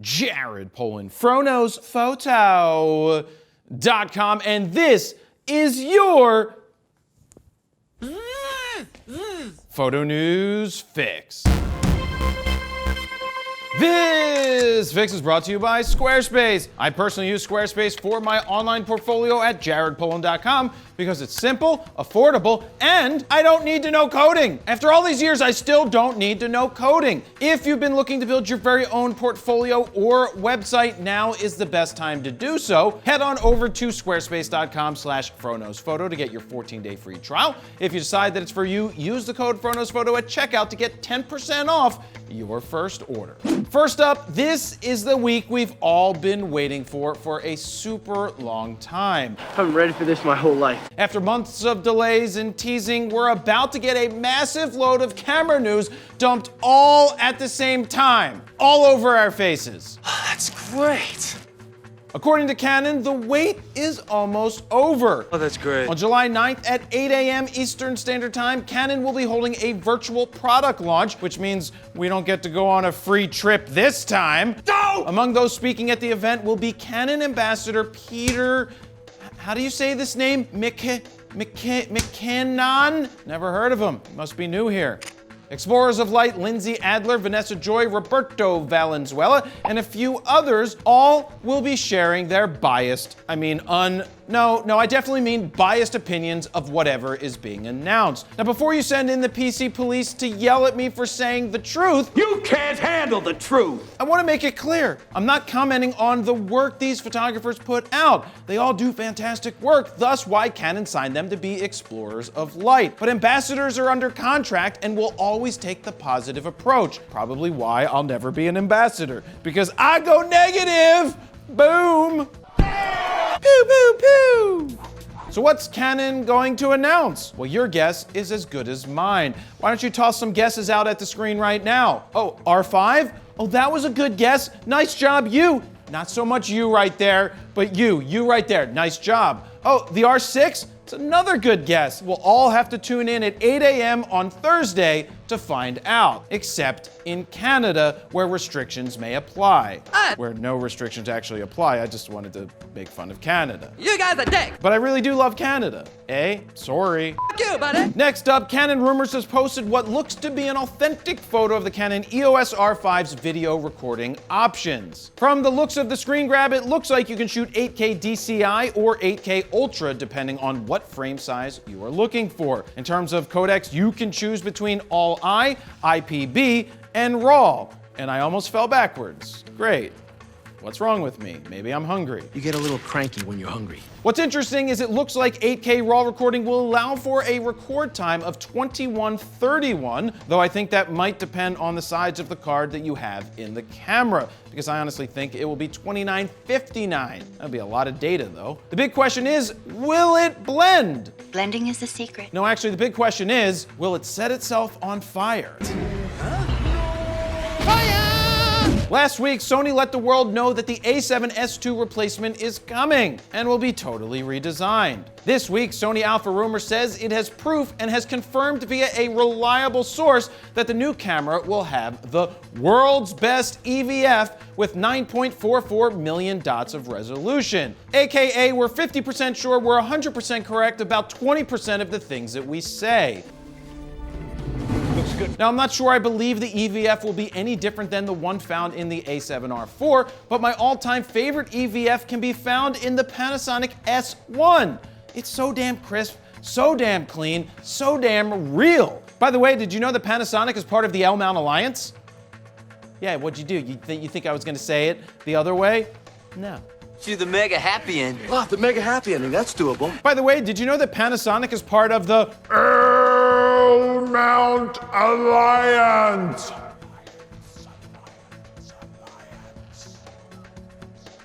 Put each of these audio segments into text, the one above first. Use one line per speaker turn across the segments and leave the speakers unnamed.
Jared Polin, FroKnowsPhoto.com, and this is your Photo News Fix. This fix is brought to you by Squarespace. I personally use Squarespace for my online portfolio at jaredpolin.com because it's simple, affordable, and I don't need to know coding. After all these years, I still don't need to know coding. If you've been looking to build your very own portfolio or website, now is the best time to do so. Head on over to squarespace.com/FroKnowsPhoto to get your 14-day free trial. If you decide that it's for you, use the code FroKnowsPhoto at checkout to get 10% off your first order. First up, this is the week we've all been waiting for a super long time.
I've been ready for this my whole life.
After months of delays and teasing, we're about to get a massive load of camera news dumped all at the same time, all over our faces.
That's great.
According to Canon, the wait is almost over.
Oh, that's great.
On July 9th at 8 a.m. Eastern Standard Time, Canon will be holding a virtual product launch, which means we don't get to go on a free trip this time.
No!
Among those speaking at the event will be Canon Ambassador Peter, how do you say this name? McKinnon? Never heard of him. Must be new here. Explorers of Light, Lindsay Adler, Vanessa Joy, Roberto Valenzuela, and a few others all will be sharing their biased, I definitely mean biased opinions of whatever is being announced. Now, before you send in the PC police to yell at me for saying the truth,
You can't handle the truth!
I want to make it clear, I'm not commenting on the work these photographers put out. They all do fantastic work, thus why Canon signed them to be Explorers of Light. But ambassadors are under contract and will always take the positive approach. Probably why I'll never be an ambassador, because I go negative! Boom! Pew, pew, pew! So what's Canon going to announce? Well, your guess is as good as mine. Why don't you toss some guesses out at the screen right now? Oh, R5? Oh, that was a good guess. Nice job, you. Not so much you right there, but you right there. Nice job. Oh, the R6? It's another good guess. We'll all have to tune in at 8 a.m. on Thursday to find out, except in Canada, where restrictions may apply. Where no restrictions actually apply. I just wanted to make fun of Canada.
You guys are dick.
But I really do love Canada. Sorry.
Fuck you, buddy.
Next up, Canon Rumors has posted what looks to be an authentic photo of the Canon EOS R5's video recording options. From the looks of the screen grab, it looks like you can shoot 8K DCI or 8K Ultra, depending on what frame size you are looking for. In terms of codecs, you can choose between All-I, IPB, and RAW. And I almost fell backwards. Great. What's wrong with me? Maybe I'm hungry.
You get a little cranky when you're hungry.
What's interesting is it looks like 8K RAW recording will allow for a record time of 2131, though I think that might depend on the size of the card that you have in the camera, because I honestly think it will be 2959. That'll be a lot of data, though. The big question is, will it blend?
Blending is the secret.
No, actually, the big question is, will it set itself on fire? Last week, Sony let the world know that the A7S II replacement is coming and will be totally redesigned. This week, Sony Alpha Rumor says it has proof and has confirmed via a reliable source that the new camera will have the world's best EVF with 9.44 million dots of resolution. AKA, we're 50% sure we're 100% correct about 20% of the things that we say. Now, I'm not sure I believe the EVF will be any different than the one found in the A7R4, but my all-time favorite EVF can be found in the Panasonic S1. It's so damn crisp, so damn clean, so damn real. By the way, did you know that Panasonic is part of the L-mount Alliance? Yeah, what'd you do? You think I was gonna say it the other way? No.
Do the mega happy ending.
Oh, the mega happy ending, that's doable.
By the way, did you know that Panasonic is part of the L-mount Alliance?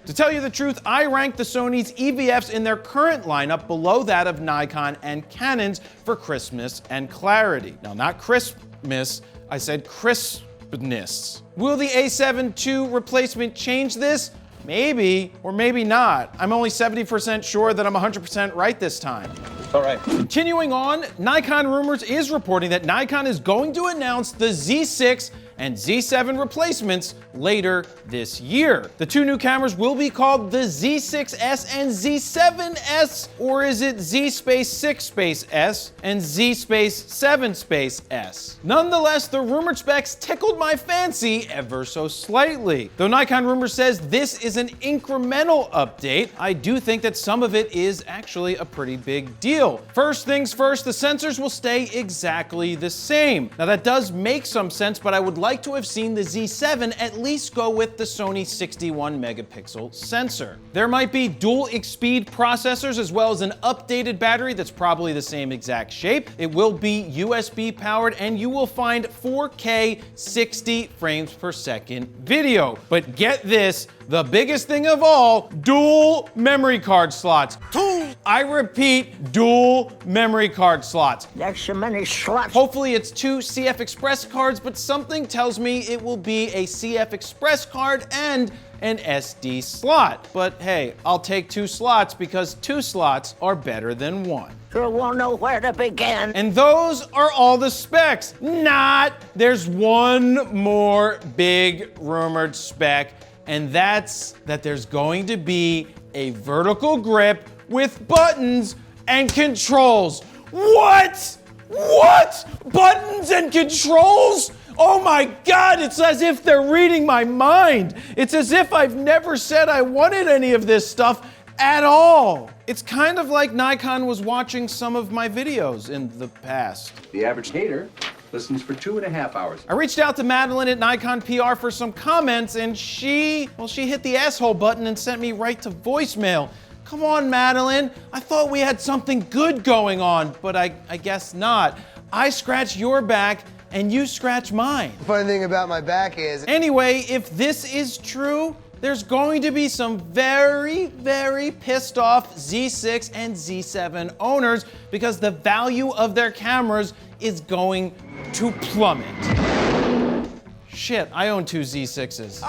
To tell you the truth, I rank the Sony's EVFs in their current lineup below that of Nikon and Canon's for crispness and clarity. Now, not crispness, I said crispness. Will the A7 II replacement change this? Maybe, or maybe not. I'm only 70% sure that I'm 100% right this time.
All right.
Continuing on, Nikon Rumors is reporting that Nikon is going to announce the Z6 and Z7 replacements later this year. The two new cameras will be called the Z6s and Z7s, or is it Z space 6 space S and Z space 7 space S? Nonetheless, the rumored specs tickled my fancy ever so slightly. Though Nikon Rumor says this is an incremental update, I do think that some of it is actually a pretty big deal. First things first, the sensors will stay exactly the same. Now that does make some sense, but I would like to have seen the Z7 at least go with the Sony 61 megapixel sensor. There might be dual speed processors as well as an updated battery that's probably the same exact shape. It will be USB powered and you will find 4K 60 frames per second video. But get this, the biggest thing of all, dual memory card slots. I repeat, dual memory card slots.
There's so many slots.
Hopefully it's 2 CF Express cards, but something tells me it will be a CF Express card and an SD slot. But hey, I'll take 2 slots because 2 slots are better than 1.
You won't know where to begin.
And those are all the specs. There's one more big rumored spec, and that's that there's going to be a vertical grip with buttons and controls. What? Buttons and controls? Oh my God, it's as if they're reading my mind. It's as if I've never said I wanted any of this stuff at all. It's kind of like Nikon was watching some of my videos in the past.
The average hater listens for 2.5 hours.
I reached out to Madeline at Nikon PR for some comments, and she hit the asshole button and sent me right to voicemail. Come on, Madeline. I thought we had something good going on, but I guess not. I scratch your back and you scratch mine.
The funny thing about my back is...
Anyway, if this is true, there's going to be some very, very pissed off Z6 and Z7 owners because the value of their cameras is going to plummet. Shit, I own 2 Z6s.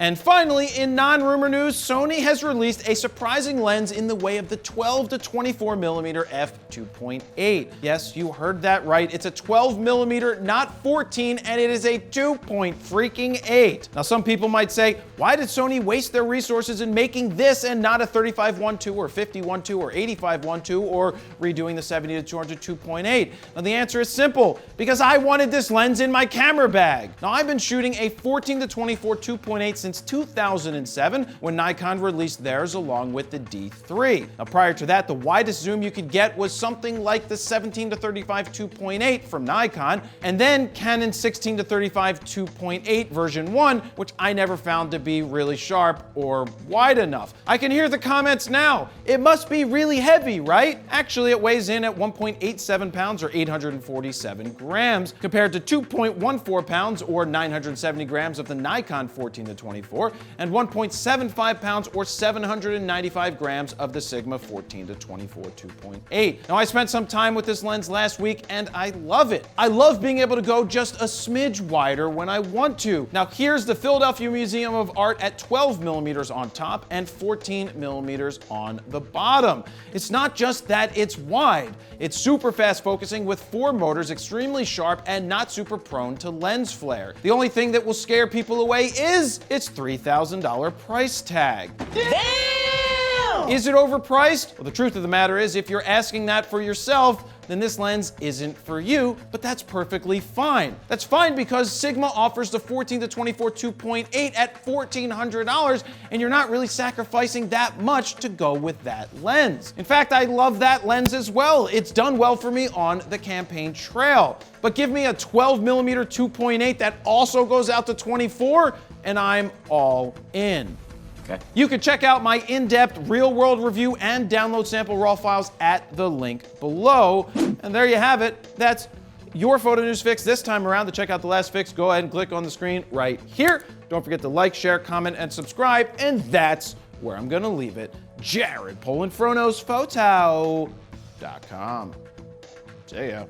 And finally, in non-rumor news, Sony has released a surprising lens in the way of the 12 to 24 millimeter f2.8. Yes, you heard that right. It's a 12 millimeter, not 14, and it is a 2.8. Now, some people might say, why did Sony waste their resources in making this and not a 35-1.2 or 50-1.2 or 85-1.2 or redoing the 70 to 200 2.8? Now, the answer is simple, because I wanted this lens in my camera bag. Now, I've been shooting a 14 to 24 2.8 since 2007 when Nikon released theirs along with the D3. Now, prior to that, the widest zoom you could get was something like the 17 to 35 2.8 from Nikon, and then Canon 16 to 35 2.8 version 1, which I never found to be really sharp or wide enough. I can hear the comments now. It must be really heavy, right? Actually, it weighs in at 1.87 pounds or 847 grams compared to 2.14 pounds or 970 grams of the Nikon 14 to 24 and 1.75 pounds or 795 grams of the Sigma 14 to 24 2.8. Now, I spent some time with this lens last week and I love it. I love being able to go just a smidge wider when I want to. Now, here's the Philadelphia Museum of Art at 12 millimeters on top and 14 millimeters on the bottom. It's not just that it's wide. It's super fast focusing with 4 motors, extremely sharp and not super prone to lens flare. The only thing that will scare people away is its $3,000 price tag. Damn! Is it overpriced? Well, the truth of the matter is, if you're asking that for yourself, then this lens isn't for you, but that's perfectly fine. That's fine because Sigma offers the 14 to 24 2.8 at $1,400, and you're not really sacrificing that much to go with that lens. In fact, I love that lens as well. It's done well for me on the campaign trail. But give me a 12 millimeter 2.8 that also goes out to 24, and I'm all in. Okay. You can check out my in-depth real-world review and download sample raw files at the link below. And there you have it. That's your photo news fix this time around. To check out the last fix, go ahead and click on the screen right here. Don't forget to like, share, comment, and subscribe. And that's where I'm gonna leave it. Jared Polin, FroKnowsPhoto.com. See ya.